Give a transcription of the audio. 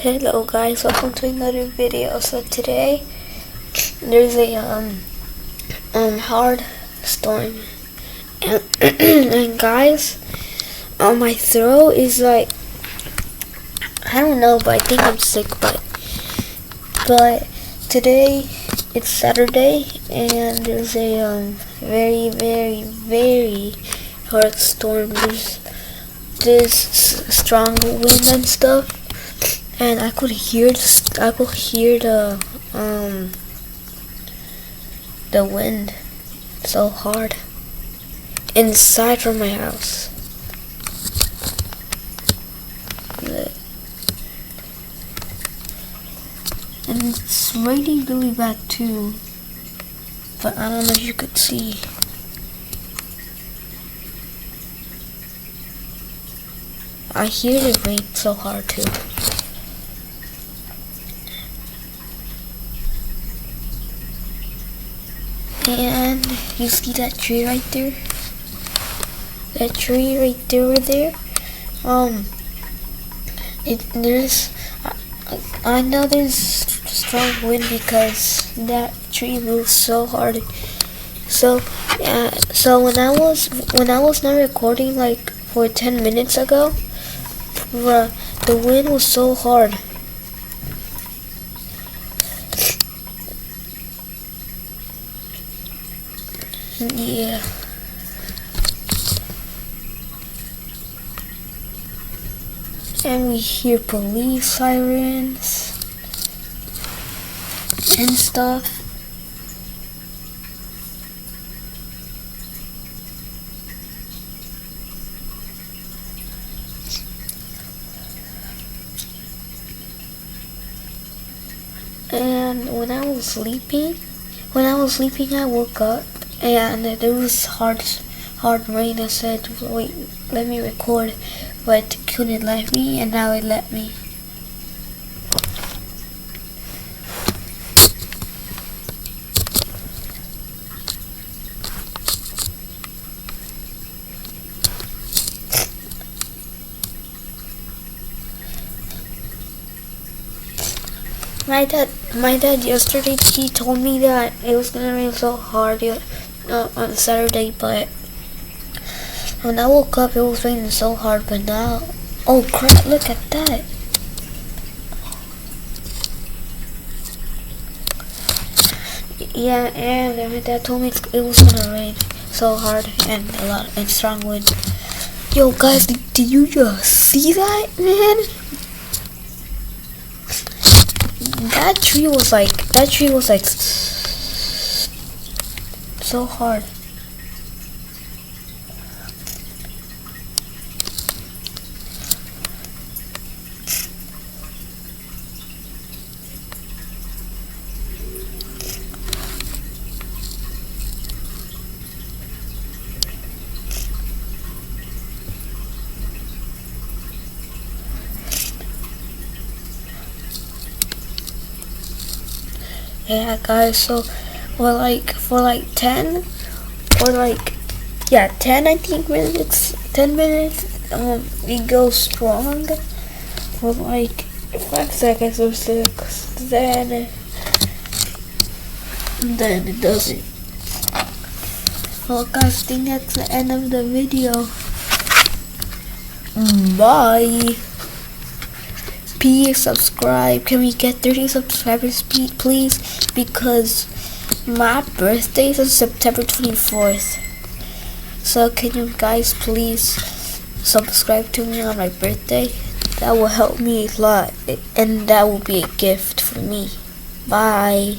Hello guys, welcome to another video. So today there's a hard storm and, and guys, my throat is like, I don't know, but I think I'm sick. But today it's Saturday and there's a very hard storm. There's this strong wind and stuff, and I could hear the wind so hard inside from my house. And it's raining really bad too, but I don't know if you could see. I hear the rain so hard too. And you see that tree right there? That tree right there. I know there's strong wind because that tree moves so hard. So when I was not recording like for 10 minutes ago, the wind was so hard. Yeah. And we hear police sirens and stuff. And when I was sleeping, I woke up and there was hard rain. I said, wait, let me record, but it couldn't let me, and now it let me. My dad yesterday, he told me that it was gonna rain so hard on Saturday, but when I woke up, it was raining so hard. But now, oh crap! Look at that. Yeah, and my dad told me it was gonna rain so hard and a lot and strong wind. Yo, guys, did you just see that, man? That tree was like so hard. Yeah, guys, so for like 10 I think minutes, 10 minutes, it goes strong for like 5 seconds or 6, then it doesn't. Well guys, I think that's the end of the video. Bye. Please subscribe. Can we get 30 subscribers, please? Because my birthday is on September 24th. So can you guys please subscribe to me on my birthday? That will help me a lot, and that will be a gift for me. Bye.